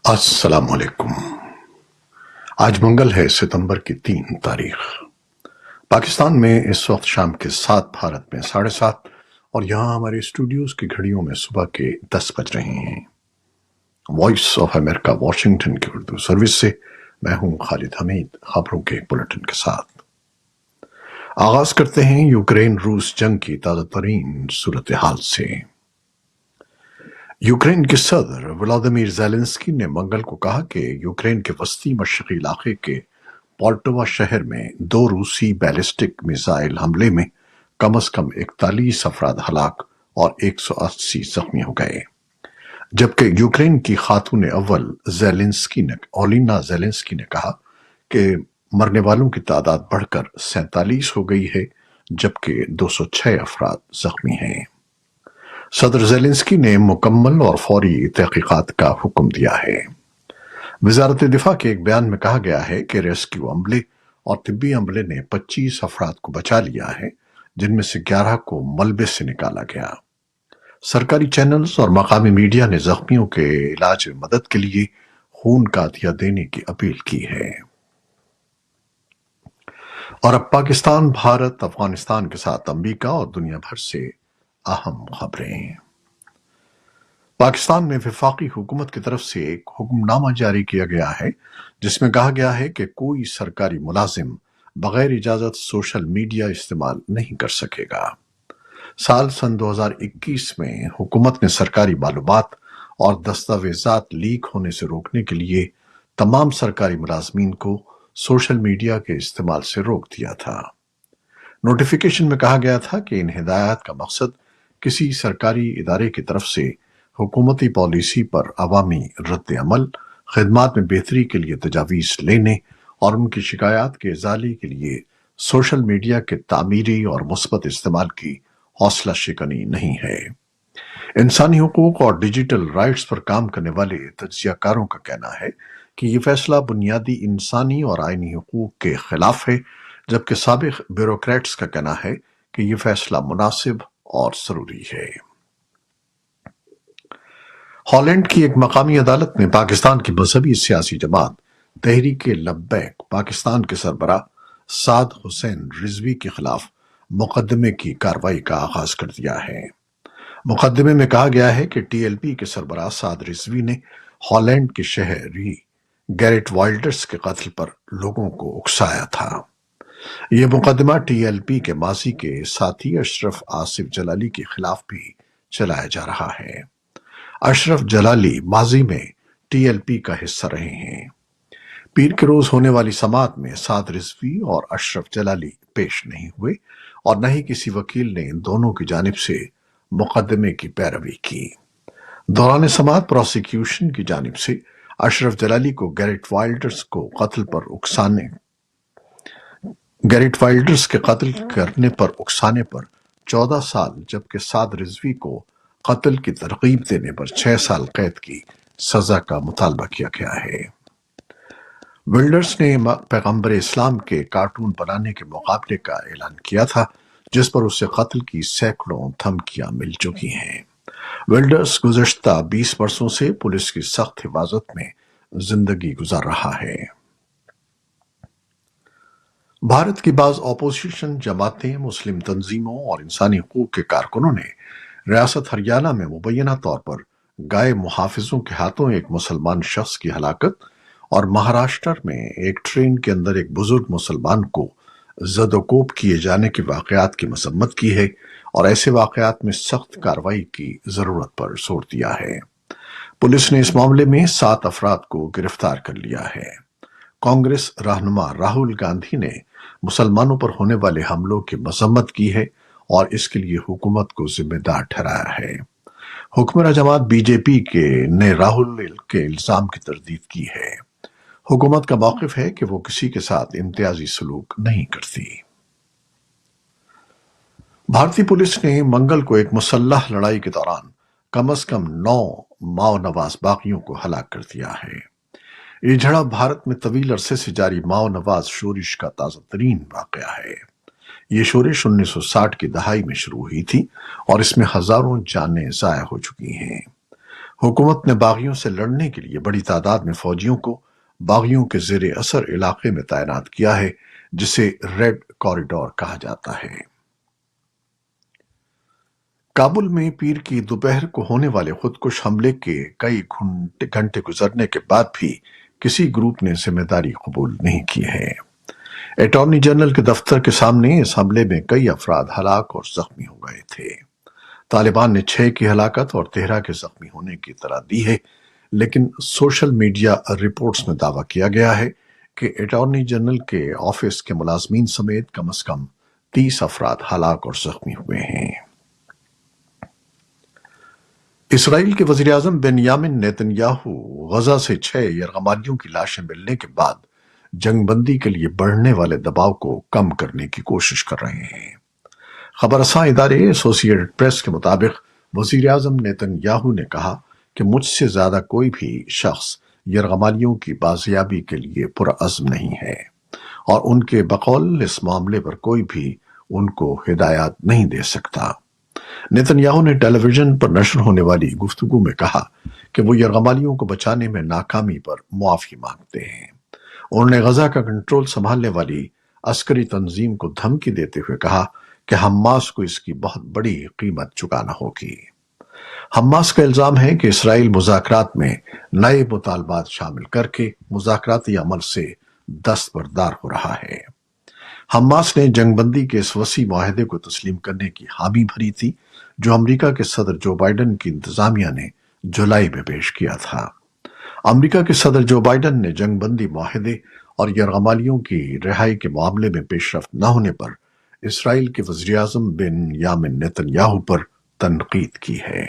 السلام علیکم۔ آج منگل ہے، ستمبر کی 3 تاریخ۔ پاکستان میں اس وقت شام کے 7، بھارت میں 7:30، اور یہاں ہمارے اسٹوڈیوز کی گھڑیوں میں صبح کے 10 بج رہے ہیں۔ وائس آف امریکہ واشنگٹن کی اردو سروس سے میں ہوں خالد حمید، خبروں کے بلٹن کے ساتھ۔ آغاز کرتے ہیں یوکرین روس جنگ کی تازہ ترین صورتحال سے۔ یوکرین کے صدر ولادیمیر زیلنسکی نے منگل کو کہا کہ یوکرین کے وسطی مشرقی علاقے کے پولٹوا شہر میں 2 روسی بیلسٹک میزائل حملے میں کم از کم 41 افراد ہلاک اور 180 زخمی ہو گئے، جبکہ یوکرین کی خاتون اول اولینا زیلنسکی نے کہا کہ مرنے والوں کی تعداد بڑھ کر 47 ہو گئی ہے، جبکہ 206 افراد زخمی ہیں۔ صدر زیلنسکی نے مکمل اور فوری تحقیقات کا حکم دیا ہے۔ وزارت دفاع کے ایک بیان میں کہا گیا ہے کہ ریسکیو عملے اور طبی عملے نے 25 افراد کو بچا لیا ہے، جن میں سے 11 کو ملبے سے نکالا گیا۔ سرکاری چینلز اور مقامی میڈیا نے زخمیوں کے علاج میں مدد کے لیے خون کا عطیہ دینے کی اپیل کی ہے۔ اور اب پاکستان، بھارت، افغانستان کے ساتھ امریکہ اور دنیا بھر سے اہم خبریں۔ پاکستان میں وفاقی حکومت کی طرف سے ایک حکم نامہ جاری کیا گیا ہے، جس میں کہا گیا ہے کہ کوئی سرکاری ملازم بغیر اجازت سوشل میڈیا استعمال نہیں کر سکے گا۔ سن 2021 میں حکومت نے سرکاری معلومات اور دستاویزات لیک ہونے سے روکنے کے لیے تمام سرکاری ملازمین کو سوشل میڈیا کے استعمال سے روک دیا تھا۔ نوٹیفیکیشن میں کہا گیا تھا کہ ان ہدایات کا مقصد کسی سرکاری ادارے کی طرف سے حکومتی پالیسی پر عوامی رد عمل، خدمات میں بہتری کے لیے تجاویز لینے اور ان کی شکایات کے ازالے کے لیے سوشل میڈیا کے تعمیری اور مثبت استعمال کی حوصلہ شکنی نہیں ہے۔ انسانی حقوق اور ڈیجیٹل رائٹس پر کام کرنے والے تجزیہ کاروں کا کہنا ہے کہ یہ فیصلہ بنیادی انسانی اور آئینی حقوق کے خلاف ہے، جبکہ سابق بیوروکریٹس کا کہنا ہے کہ یہ فیصلہ مناسب اور ضروری ہے۔ ہالینڈ کی ایک مقامی عدالت نے پاکستان کی مذہبی سیاسی جماعت تحریک لبیک پاکستان کے سربراہ سعد حسین رضوی کے خلاف مقدمے کی کارروائی کا آغاز کر دیا ہے۔ مقدمے میں کہا گیا ہے کہ ٹی ایل پی کے سربراہ سعد رضوی نے ہالینڈ کے شہری گیرٹ وائلڈرز کے قتل پر لوگوں کو اکسایا تھا۔ یہ مقدمہ ٹی ایل پی کے ماضی کے ساتھی اشرف آصف جلالی کے خلاف بھی چلایا جا رہا ہے۔ اشرف جلالی ماضی میں ٹی ایل پی کا حصہ رہے ہیں۔ پیر کے روز ہونے والی سماعت میں سعد رضوی اور اشرف جلالی پیش نہیں ہوئے، اور نہ ہی کسی وکیل نے ان دونوں کی جانب سے مقدمے کی پیروی کی۔ دوران سماعت پروسیکیوشن کی جانب سے اشرف جلالی کو گیرٹ وائلڈرز کے قتل کرنے پر اکسانے پر 14 سال، جبکہ سعد رضوی کو قتل کی ترغیب دینے پر 6 سال قید کی سزا کا مطالبہ کیا گیا ہے۔ وائلڈرز نے پیغمبر اسلام کے کارٹون بنانے کے مقابلے کا اعلان کیا تھا، جس پر اسے قتل کی سینکڑوں دھمکیاں مل چکی ہیں۔ وائلڈرز گزشتہ 20 برسوں سے پولیس کی سخت حفاظت میں زندگی گزار رہا ہے۔ بھارت کی بعض اپوزیشن جماعتیں، مسلم تنظیموں اور انسانی حقوق کے کارکنوں نے ریاست ہریانہ میں مبینہ طور پر گائے محافظوں کے ہاتھوں ایک مسلمان شخص کی ہلاکت اور مہاراشٹر میں ایک ٹرین کے اندر ایک بزرگ مسلمان کو زد و کوب کیے جانے کے واقعات کی مذمت کی ہے، اور ایسے واقعات میں سخت کارروائی کی ضرورت پر زور دیا ہے۔ پولیس نے اس معاملے میں 7 افراد کو گرفتار کر لیا ہے۔ کانگریس رہنما راہل گاندھی نے مسلمانوں پر ہونے والے حملوں کی مذمت کی ہے اور اس کے لیے حکومت کو ذمہ دار ٹھہرایا ہے۔ حکمراں جماعت بی جے پی نے راہل کے الزام کی تردید کی ہے۔ حکومت کا موقف ہے کہ وہ کسی کے ساتھ امتیازی سلوک نہیں کرتی۔ بھارتی پولیس نے منگل کو ایک مسلح لڑائی کے دوران کم از کم 9 ماؤ نواز باغیوں کو ہلاک کر دیا ہے۔ یہ جھڑپ بھارت میں طویل عرصے سے جاری ماؤ نواز شورش کا تازہ ترین واقعہ ہے۔ یہ شورش 1960 کی دہائی میں شروع ہوئی تھی اور اس میں ہزاروں جانیں ضائع ہو چکی ہیں۔ حکومت نے باغیوں سے لڑنے کے لیے بڑی تعداد میں فوجیوں کو باغیوں کے زیر اثر علاقے میں تعینات کیا ہے، جسے ریڈ کوریڈور کہا جاتا ہے۔ کابل میں پیر کی دوپہر کو ہونے والے خودکش حملے کے کئی گھنٹے گزرنے کے بعد بھی کسی گروپ نے ذمہ داری قبول نہیں کی ہے۔ اٹارنی جنرل کے دفتر کے سامنے اس حملے میں کئی افراد ہلاک اور زخمی ہو گئے تھے۔ طالبان نے 6 کی ہلاکت اور 13 کے زخمی ہونے کی اطلاع دی ہے، لیکن سوشل میڈیا رپورٹس میں دعویٰ کیا گیا ہے کہ اٹارنی جنرل کے آفس کے ملازمین سمیت کم از کم 30 افراد ہلاک اور زخمی ہوئے ہیں۔ اسرائیل کے وزیر اعظم بنیامن نیتن یاہو غزہ سے 6 یرغمالیوں کی لاشیں ملنے کے بعد جنگ بندی کے لیے بڑھنے والے دباؤ کو کم کرنے کی کوشش کر رہے ہیں۔ خبر رساں ادارے ایسوسی ایٹڈ پریس کے مطابق وزیر اعظم نیتن یاہو نے کہا کہ مجھ سے زیادہ کوئی بھی شخص یرغمالیوں کی بازیابی کے لیے پرعزم نہیں ہے، اور ان کے بقول اس معاملے پر کوئی بھی ان کو ہدایات نہیں دے سکتا۔ نیتن یاہو نے ٹیلی ویژن پر نشر ہونے والی گفتگو میں کہا کہ وہ یرغمالیوں کو بچانے میں ناکامی پر معافی مانگتے ہیں۔ انہوں نے غزہ کا کنٹرول سنبھالنے والی عسکری تنظیم کو دھمکی دیتے ہوئے کہا کہ حماس کو اس کی بہت بڑی قیمت چکانا ہوگی۔ حماس کا الزام ہے کہ اسرائیل مذاکرات میں نئے مطالبات شامل کر کے مذاکراتی عمل سے دستبردار ہو رہا ہے۔ حماس نے جنگ بندی کے اس وسیع معاہدے کو تسلیم کرنے کی حامی بھری تھی جو امریکہ کے صدر جو بائیڈن کی انتظامیہ نے جولائی میں پیش کیا تھا۔ امریکہ کے صدر جو بائیڈن نے جنگ بندی معاہدے اور یرغمالیوں کی رہائی کے معاملے میں پیش رفت نہ ہونے پر اسرائیل کے وزیر اعظم بنیامن نیتن یاہو پر تنقید کی ہے۔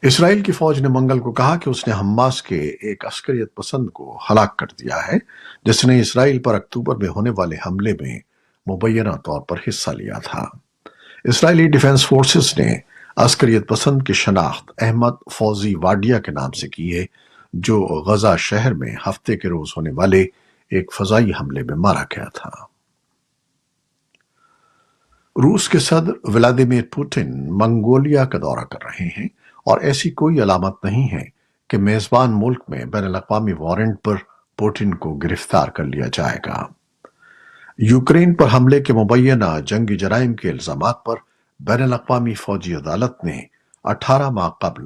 اسرائیل کی فوج نے منگل کو کہا کہ اس نے حماس کے ایک عسکریت پسند کو ہلاک کر دیا ہے جس نے اسرائیل پر اکتوبر میں ہونے والے حملے میں مبینہ طور پر حصہ لیا تھا۔ اسرائیلی ڈیفنس فورسز نے عسکریت پسند کی شناخت احمد فوزی واڈیا کے نام سے کی ہے، جو غزہ شہر میں ہفتے کے روز ہونے والے ایک فضائی حملے میں مارا گیا تھا۔ روس کے صدر ولادیمیر پوٹن منگولیا کا دورہ کر رہے ہیں، اور ایسی کوئی علامت نہیں ہے کہ میزبان ملک میں بین الاقوامی وارنٹ پر پوٹن کو گرفتار کر لیا جائے گا۔ یوکرین پر حملے کے مبینہ جنگی جرائم کے الزامات پر بین الاقوامی فوجی عدالت نے 18 ماہ قبل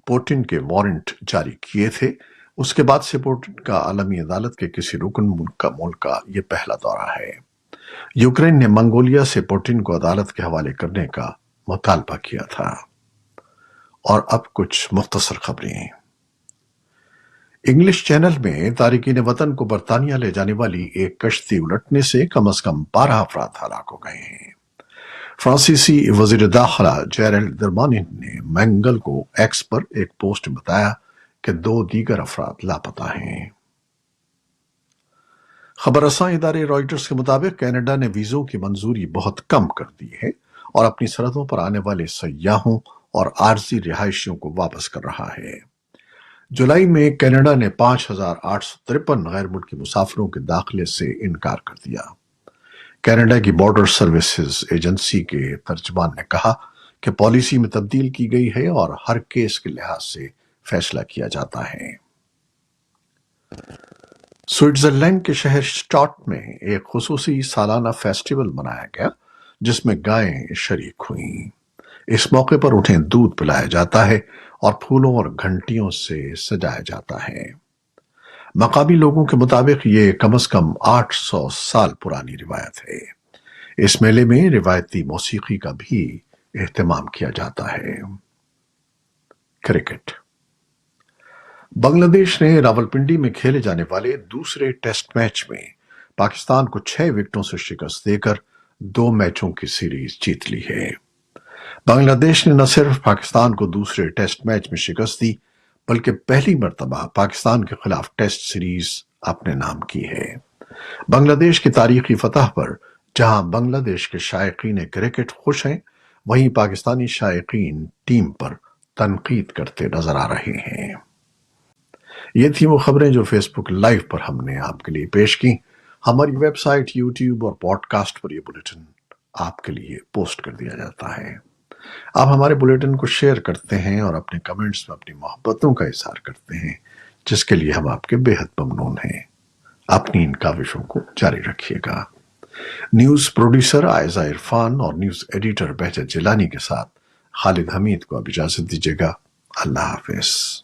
پوٹن کے وارنٹ جاری کیے تھے۔ اس کے بعد سے پوٹن کا عالمی عدالت کے کسی رکن ملک کا یہ پہلا دورہ ہے۔ یوکرین نے منگولیا سے پوٹن کو عدالت کے حوالے کرنے کا مطالبہ کیا تھا۔ اور اب کچھ مختصر خبریں۔ انگلش چینل میں تارکین وطن کو برطانیہ لے جانے والی ایک کشتی الٹنے سے کم از کم 12 افراد ہلاک ہو گئے ہیں۔ فرانسیسی وزیر داخلہ جیرالڈ درمانن نے منگل کو ایکس پر ایک پوسٹ میں بتایا کہ 2 دیگر افراد لاپتہ ہیں۔ خبر رساں ادارے رائٹرز کے مطابق کینیڈا نے ویزوں کی منظوری بہت کم کر دی ہے اور اپنی سرحدوں پر آنے والے سیاحوں اور عارضی رہائشیوں کو واپس کر رہا ہے۔ جولائی میں کینیڈا نے 5,853 غیر ملکی مسافروں کے داخلے سے انکار کر دیا۔ کینیڈا کی بارڈر سروسز ایجنسی کے ترجمان نے کہا کہ پالیسی میں تبدیل کی گئی ہے اور ہر کیس کے لحاظ سے فیصلہ کیا جاتا ہے۔ سوئٹزرلینڈ کے شہر اسٹاٹ میں ایک خصوصی سالانہ فیسٹیول منایا گیا جس میں گائیں شریک ہوئیں۔ اس موقع پر انہیں دودھ پلایا جاتا ہے اور پھولوں اور گھنٹیوں سے سجایا جاتا ہے۔ مقامی لوگوں کے مطابق یہ کم از کم 800 سال پرانی روایت ہے۔ اس میلے میں روایتی موسیقی کا بھی اہتمام کیا جاتا ہے۔ کرکٹ۔ بنگلہ دیش نے راولپنڈی میں کھیلے جانے والے دوسرے ٹیسٹ میچ میں پاکستان کو 6 وکٹوں سے شکست دے کر 2 میچوں کی سیریز جیت لی ہے۔ بنگلہ دیش نے نہ صرف پاکستان کو دوسرے ٹیسٹ میچ میں شکست دی بلکہ پہلی مرتبہ پاکستان کے خلاف ٹیسٹ سیریز اپنے نام کی ہے۔ بنگلہ دیش کی تاریخی فتح پر جہاں بنگلہ دیش کے شائقین کرکٹ خوش ہیں، وہیں پاکستانی شائقین ٹیم پر تنقید کرتے نظر آ رہے ہیں۔ یہ تھی وہ خبریں جو فیس بک لائیو پر ہم نے آپ کے لیے پیش کی۔ ہماری ویب سائٹ، یوٹیوب اور پوڈ کاسٹ پر یہ بلیٹن آپ کے لیے پوسٹ کر دیا جاتا ہے۔ آپ ہمارے بلیٹن کو شیئر کرتے ہیں اور اپنے کمنٹس میں اپنی محبتوں کا اظہار کرتے ہیں، جس کے لیے ہم آپ کے بے حد ممنون ہیں۔ اپنی ان کاوشوں کو جاری رکھیے گا۔ نیوز پروڈیوسر عائزہ عرفان اور نیوز ایڈیٹر بہجت جیلانی کے ساتھ خالد حمید کو اب اجازت دیجیے گا۔ اللہ حافظ۔